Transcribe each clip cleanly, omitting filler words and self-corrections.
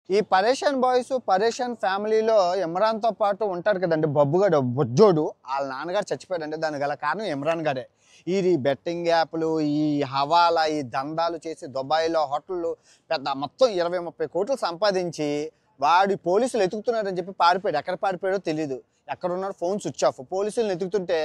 ఈ పరేషాన్ బాయ్స్ పరేషాన్ ఫ్యామిలీలో ఇమ్రాన్తో పాటు ఉంటాడు కదండి బబ్బుగాడు బొజ్జోడు. వాళ్ళ నాన్నగారు చచ్చిపోయాడండి. దానికి గల కారణం ఇమ్రాన్ గారే. ఈ బెట్టింగ్ యాప్లు, ఈ హవాలా, ఈ దందాలు చేసి దుబాయ్లో హోటళ్ళు పెద్ద మొత్తం 20-30 కోట్లు సంపాదించి వాడి పోలీసులు ఎతుకుతున్నారని చెప్పి పారిపోయాడు. ఎక్కడ పారిపోయాడో తెలియదు. ఎక్కడున్నాడు, ఫోన్ స్విచ్ ఆఫ్. పోలీసులను ఎతుకుతుంటే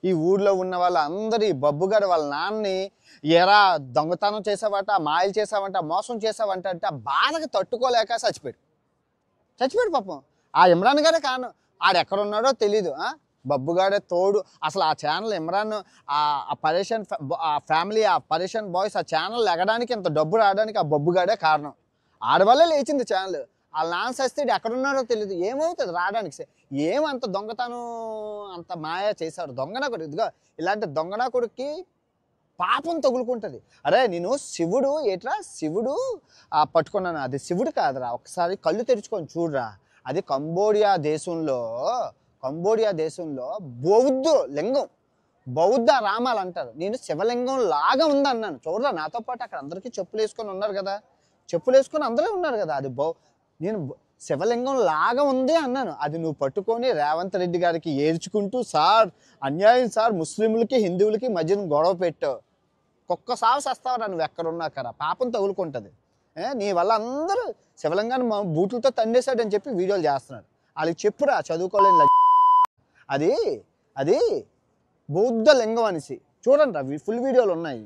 ఈ ఊర్లో ఉన్న వాళ్ళందరూ ఈ బబ్బుగాడు వాళ్ళ నాన్నని ఎరా దొంగతనం చేసావంట, మాయలు చేసావంట, మోసం చేసావంట అంటే ఆ బాధకి తట్టుకోలేక చచ్చిపోయాడు పాపం. ఆ ఇమ్రాన్ గారే కారణం. ఆడెక్కడున్నాడో తెలీదు. బబ్బుగాడే తోడు. అసలు ఆ ఛానల్ ఇమ్రాన్ ఆ పరేషాన్ ఫ్యామిలీ, ఆ పరేషాన్ బాయ్స్ ఆ ఛానల్ ఎగడానికి ఇంత డబ్బు రావడానికి ఆ బబ్బుగాడే కారణం. ఆడవల్లే లేచింది ఛానల్. వాళ్ళ నాన్న సస్తే ఎక్కడున్నాడో తెలియదు. ఏమవుతుంది రావడానికి? ఏమంత దొంగతనం అంత మాయ చేశాడు దొంగనా కొడుకు. ఇదిగో ఇలాంటి దొంగనా కొడుక్కి పాపం తగులుకుంటుంది. అరే నేను శివుడు శివుడు పట్టుకున్నాను. అది శివుడు కాదురా, ఒకసారి కళ్ళు తెరుచుకొని చూడరా. అది కంబోడియా దేశంలో బౌద్ధ లింగం, బౌద్ధ రామాలు అంటారు. నేను శివలింగం లాగా ఉంది అన్నాను. చూడరా నాతో పాటు అక్కడ అందరికీ చెప్పులు వేసుకొని ఉన్నారు కదా, చెప్పులు వేసుకొని అందరూ ఉన్నారు కదా. అది నేను శివలింగం లాగా ఉంది అన్నాను. అది నువ్వు పట్టుకొని రేవంత్ రెడ్డి గారికి ఏడ్చుకుంటూ సార్ అన్యాయం సార్, ముస్లింలకి హిందువులకి మధ్యన గొడవ పెట్టావు, కుక్క సాగు చేస్తావురా నువ్వు ఎక్కడున్నాకరా, పాపం తగులుకుంటుంది. నీ వల్ల అందరూ శివలింగాన్ని బూట్లతో తండేశాడని చెప్పి వీడియోలు చేస్తున్నారు. వాళ్ళకి చెప్పురా చదువుకోలేని అది బౌద్ధ లింగం అనేసి. చూడండి రా, ఫుల్ వీడియోలు ఉన్నాయి.